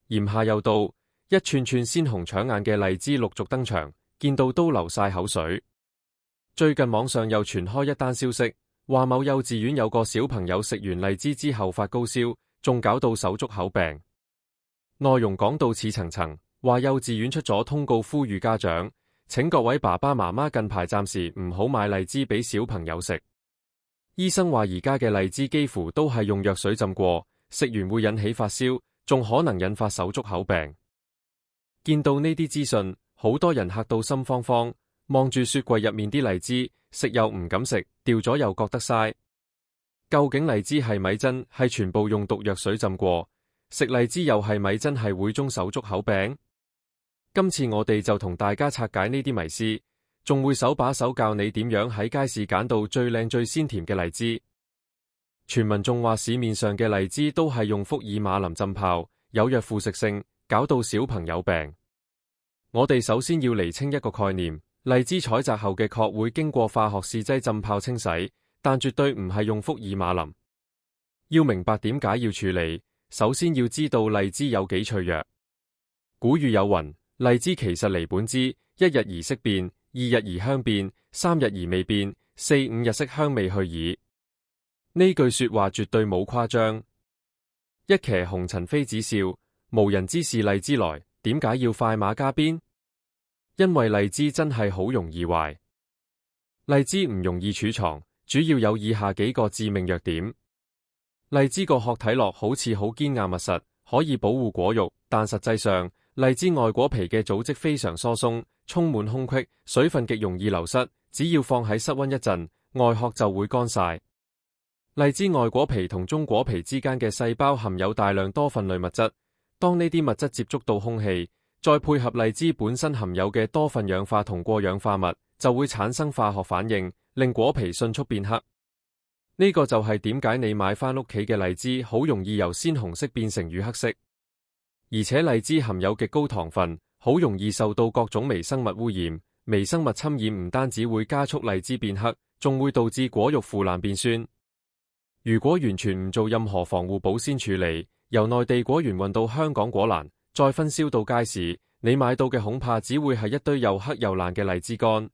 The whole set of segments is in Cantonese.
炎夏又到，一串串鮮紅搶眼嘅荔枝陸續登場，見到都流晒口水。最近網上又傳開一單消息，話某幼稚園有個小朋友食完荔枝之後發高燒，仲搞到手足口病。內容講到似層層，話幼稚園出咗通告呼籲家長，請各位爸爸媽媽近排暫時唔好買荔枝俾小朋友食。醫生話而家嘅荔枝幾乎都係用藥水浸過，食完會引起發燒，仲可能引發手足口病。見到呢啲資訊，好多人嚇到心慌慌，望住雪櫃入面啲荔枝，食又唔敢食，掉咗又覺得嘥。究竟荔枝係咪真係全部用毒藥水浸過？食荔枝又係咪真係會中手足口病？今次我哋就同大家拆解呢啲迷思，仲會手把手教你點樣喺街市揀到最靚最鮮甜嘅荔枝。傳聞仲話市面上嘅荔枝都係用福爾馬林浸泡，有藥副食性，搞到小朋友病。我哋首先要釐清一個概念，荔枝採摘後嘅殼會經過化學試劑浸泡清洗，但絕對唔係用福爾馬林。要明白點解要處理，首先要知道荔枝有幾脆弱。古語有云，荔枝其實離本枝，一日而色變，二日而香變，三日而味變，四五日色香味去矣。呢句說話絕對冇誇張。一騎紅塵妃子笑，無人知是荔枝來。點解要快馬加鞭？因為荔枝真係好容易壞。荔枝唔容易儲藏，主要有以下幾個致命弱點。荔枝個殼睇落好似好堅硬密實，可以保護果肉，但實際上荔枝外果皮嘅組織非常疏鬆，充滿空隙，水分極容易流失。只要放喺室溫一陣，外殼就會乾晒。荔枝外果皮同中果皮之間嘅細胞含有大量多酚類物質。當呢啲物質接觸到空氣，再配合荔枝本身含有嘅多酚氧化同過氧化物，就會產生化學反應，令果皮迅速變黑。呢個就係點解你買返屋企嘅荔枝好容易由鮮紅色變成乳黑色。而且荔枝含有極高糖分，好容易受到各種微生物污染。微生物侵染唔單止會加速荔枝變黑，仲會導致果肉腐爛變酸。如果完全唔做任何防護保鮮處理，由內地果園運到香港果欄，再分銷到街市，你買到嘅恐怕只會係一堆又黑又爛嘅荔枝乾。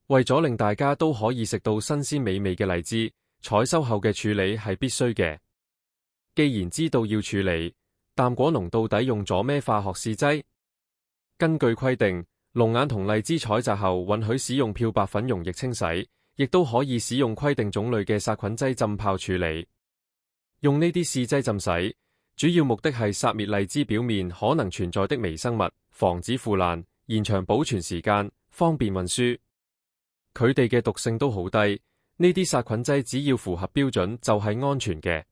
為咗令大家都可以食到新鮮美味嘅荔枝，採收後嘅處理係必須嘅。既然知道要處理，淡果農到底用咗咩化學試劑？根據規定，龍眼同荔枝採摘後允許使用漂白粉溶液清洗，亦都可以使用規定種類嘅殺菌劑浸泡處理。用呢啲試劑浸洗，主要目的係殺滅荔枝表面可能存在的微生物，防止腐爛，延長保存時間，方便運輸。佢哋嘅毒性都好低，呢啲殺菌劑只要符合標準就係安全嘅。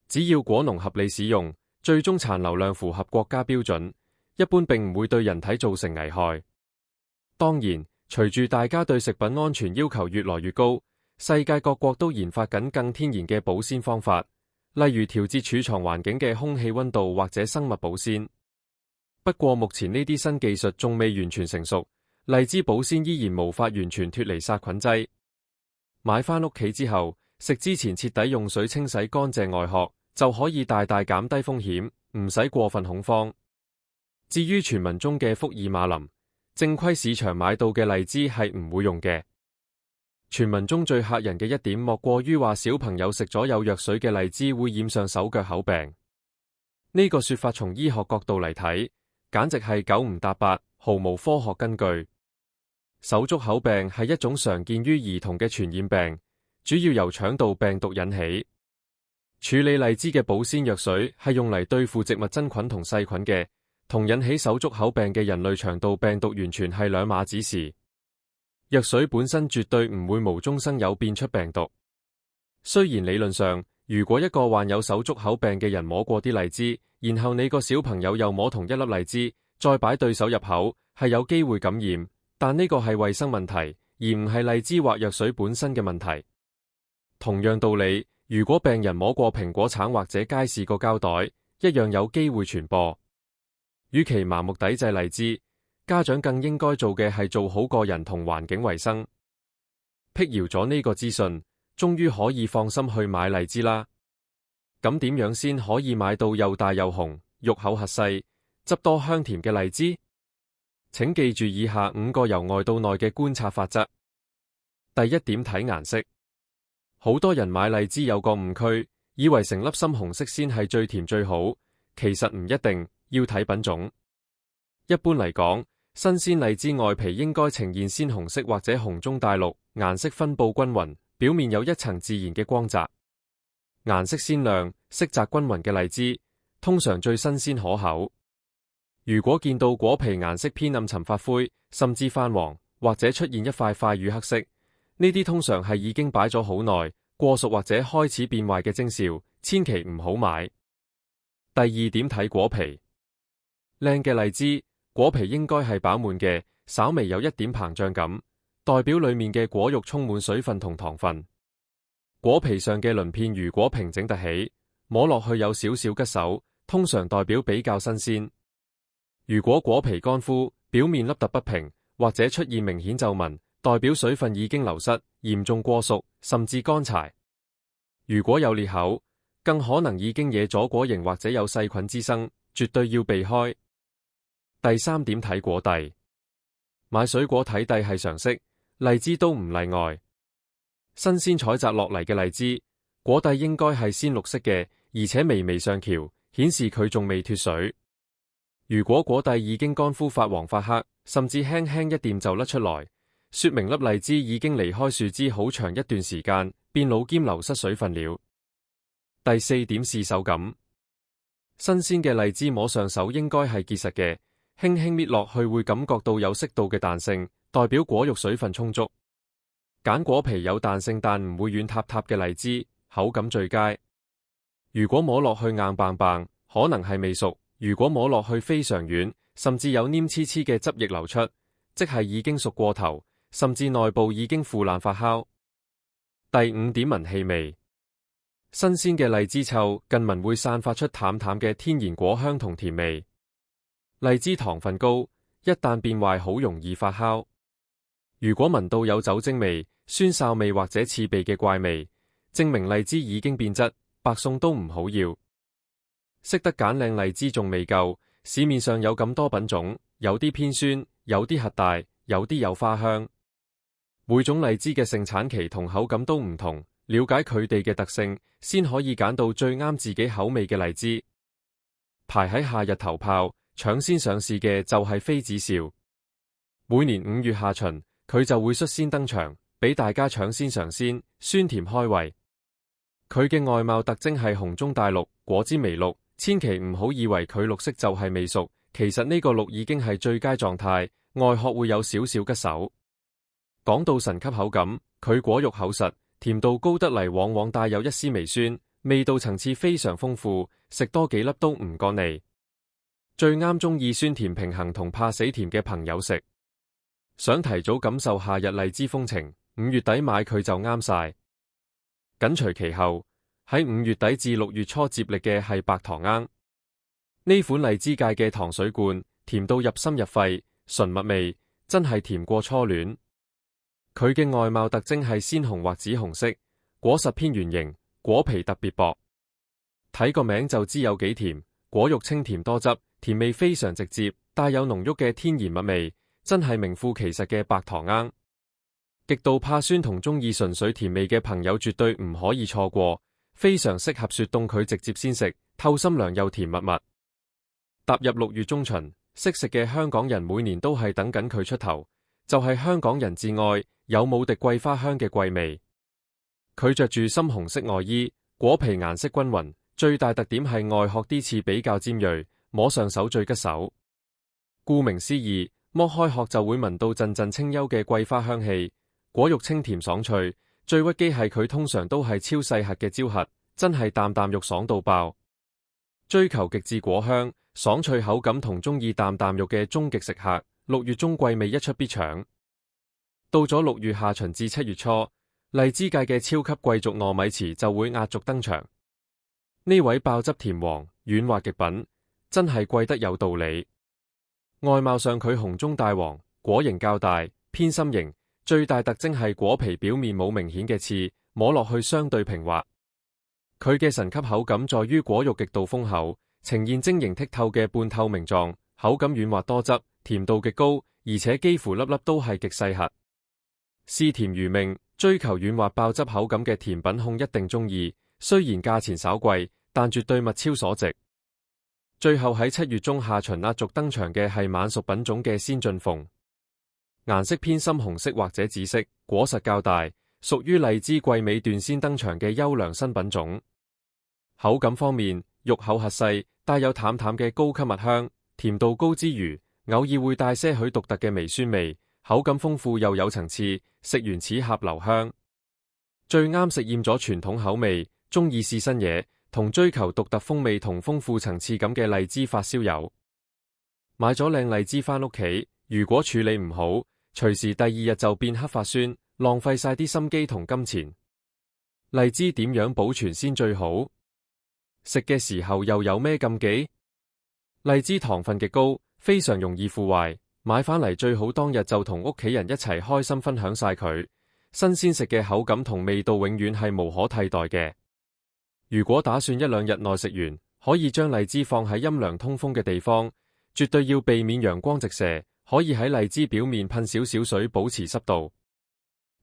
只要果農合理使用，最終殘留量符合國家標準，一般並唔會對人體造成危害。當然，隨住大家對食品安全要求越來越高，世界各國都研發緊更天然嘅保鮮方法。例如調節儲藏環境嘅空氣溫度或者生物保鮮。不過目前呢啲新技術仲未完全成熟，荔枝保鮮依然無法完全脫離殺菌劑。買返屋企之後，食之前徹底用水清洗乾淨外殼，就可以大大減低風險，唔使過分恐慌。至於傳聞中嘅福爾馬林，正規市場買到嘅荔枝係唔會用嘅。傳聞中最嚇人嘅一點，莫過於話小朋友食咗有藥水嘅荔枝會染上手腳口病。呢個說法從醫學角度嚟睇，簡直係九唔搭八，毫無科學根據。手足口病係一種常見於兒童嘅傳染病，主要由腸道病毒引起。處理荔枝嘅保鮮藥水係用嚟對付植物真菌同細菌嘅，同引起手足口病嘅人類腸道病毒完全係兩碼子事。藥水本身絕對唔會無中生有變出病毒。雖然理論上，如果一個患有手足口病嘅人摸過啲荔枝，然後你個小朋友又摸同一粒荔枝，再擺對手入口，係有機會感染，但呢個係衛生問題，而唔係荔枝或藥水本身嘅問題。同樣道理，如果病人摸過蘋果橙或者街市個膠袋，一樣有機會傳播。與其盲目抵制荔枝，家長更應該做嘅係做好個人同環境衛生。闢謠咗呢個資訊，終於可以放心去買荔枝啦。咁點樣先可以買到又大又紅肉厚核細，汁多香甜嘅荔枝。請記住以下5個由外到內嘅觀察法則。第一點，睇顏色。好多人買荔枝有個誤區，以為成粒深紅色先係最甜最好，其實唔一定，要睇品種。一般嚟講，新鮮荔枝外皮應該呈現鮮紅色或者紅中帶綠，顏色分布均勻，表面有一層自然嘅光澤。顏色鮮亮、色澤均勻嘅荔枝，通常最新鮮可口。如果見到果皮顏色偏暗沉發灰，甚至泛黃，或者出現一塊塊乳黑色，呢啲通常係已經擺咗好耐，過熟或者開始變壞嘅徵兆，千祈唔好買。第二點，睇果皮。靚嘅荔枝，果皮應該係飽滿嘅，稍微有一點膨脹感，代表裡面嘅果肉充滿水分同糖分。果皮上嘅鱗片如果平整凸起，摸落去有少少吉手，通常代表比較新鮮。如果果皮乾枯，表面凹凸不平，或者出現明顯皺紋，代表水分已經流失，嚴重過熟，甚至乾柴。如果有裂口，更可能已經惹咗果蠅或者有細菌滋生，絕對要避開。第三點，睇果蒂。買水果睇蒂係常識，荔枝都唔例外。新鮮採摘落嚟嘅荔枝，果蒂應該係鮮綠色嘅，而且微微上翹，顯示佢仲未脫水。如果果蒂已經乾枯發黃發黑，甚至輕輕一掂就甩出來，說明粒荔枝已經離開樹枝好長一段時間，變老兼流失水分了。第四點，試手感。新鮮嘅荔枝摸上手應該係結實嘅，輕輕搣落去會感覺到有適度嘅彈性，代表果肉水分充足。揀果皮有彈性但唔會軟塌塌嘅荔枝，口感最佳。如果摸落去硬棒棒，可能係未熟。如果摸落去非常軟，甚至有黏黐黐嘅汁液流出，即係已經熟過頭，甚至內部已經腐爛發酵。第五點，聞氣味。新鮮嘅荔枝臭，近聞會散發出淡淡嘅天然果香同甜味。荔枝糖分高，一旦變壞好容易發酵。如果聞到有酒精味、酸潲味或者刺鼻嘅怪味，證明荔枝已經變質，白送都唔好要。識得揀靚荔枝仲未夠，市面上有咁多品種，有啲偏酸，有啲核大，有啲有花香。每種荔枝嘅盛產期同口感都唔同，了解佢哋嘅特性，先可以揀到最啱自己口味嘅荔枝。排喺夏日頭炮，搶先上市嘅就係妃子笑。每年5月下旬，佢就會率先登場，俾大家搶先嘗鮮，酸甜開胃。佢嘅外貌特徵係紅中帶綠，果尖微綠。千祈唔好以為佢綠色就係未熟，其實呢個綠已經係最佳狀態，外殼會有少少吉手。講到神級口感，佢果肉厚實，甜度高得嚟，往往帶有一絲微酸，味道層次非常豐富，食多幾粒都唔覺膩。最啱中意酸甜平衡同怕死甜嘅朋友食。想提早感受夏日荔枝風情，5月底買佢就啱晒。緊隨其後，喺5月底至6月初接力嘅係白糖罌。呢款荔枝界嘅糖水罐，甜到入心入肺，純蜜味，真係甜過初戀。佢嘅外貌特徵係鮮紅或紫紅色，果實偏圓形，果皮特別薄。睇個名就知有幾甜，果肉清甜多汁，甜味非常直接，帶有濃郁嘅天然蜜味，真係名副其實嘅白糖罌。極度怕酸同中意純粹甜味嘅朋友絕對唔可以錯過。非常適合雪凍佢直接先食，透心涼又甜蜜蜜。踏入6月中旬，識食嘅香港人每年都係等緊佢出頭，就係香港人至愛有冇敵桂花香嘅桂味。佢着住深紅色外衣，果皮顏色均勻，最大特點係外殼啲刺比較尖銳，摸上手最吉手。顧名思義，剝開殼就會聞到陣陣清幽嘅桂花香氣，果肉清甜爽脆。最屈機係佢通常都係超細核嘅焦核，真係啖啖肉爽到爆。追求極致果香、爽脆口感同中意啖啖肉嘅終極食客，6月中桂味一出必搶。到咗6月下旬至7月初，荔枝界嘅超級貴族糯米糍就會壓軸登場。呢位爆汁甜王、軟滑極品，真係貴得有道理。外貌上佢紅中帶黃，果形較大，偏心形。最大特徵係果皮表面冇明顯嘅刺，摸落去相對平滑。佢嘅神級口感在於果肉極度豐厚，呈現晶瑩剔透嘅半透明狀，口感軟滑多汁，甜度極高，而且幾乎粒粒都係極細核。嗜甜如命，追求軟滑爆汁口感嘅甜品控一定中意，雖然價錢稍貴，但絕對物超所值。最後喺7月中下旬壓軸登場嘅係晚熟品種嘅先進鳳，顏色偏深紅色或者紫色，果實較大，屬於荔枝季尾段先登場嘅優良新品種。口感方面，肉厚核細，帶有淡淡嘅高級蜜香，甜度高之餘，偶爾會帶些許獨特嘅微酸味，口感豐富又有層次，食完齒頰留香。最啱食厭咗傳統口味，中意試新嘢，同追求獨特風味同豐富層次感嘅荔枝發燒友。買咗靚荔枝返屋企，如果處理唔好，隨時第二日就變黑發酸，浪費晒啲心機同金錢。荔枝點樣保存先最好？食嘅時候又有咩禁忌？荔枝糖分極高，非常容易腐壞，買返嚟最好當日就同屋企人一齊開心分享晒佢。新鮮食嘅口感同味道永遠係無可替代嘅。如果打算1、2日內食完，可以將荔枝放喺陰涼通風嘅地方，絕對要避免陽光直射，可以喺荔枝表面噴少少水保持濕度。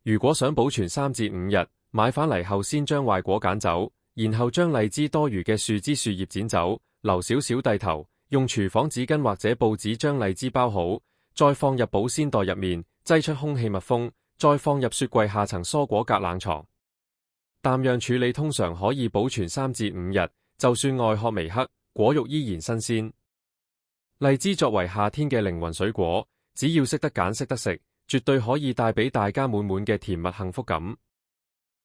如果想保存3至5日，買返嚟後先將壞果揀走，然後將荔枝多餘嘅樹枝樹葉剪走，留少少蒂頭，用廚房紙巾或者報紙將荔枝包好，再放入保鮮袋入面，擠出空氣密封，再放入雪櫃下層蔬果格冷藏。淡樣處理通常可以保存3至5日，就算外殼微黑，果肉依然新鮮。荔枝作為夏天嘅靈魂水果，只要識得揀識得食，絕對可以帶俾大家滿滿嘅甜蜜幸福感。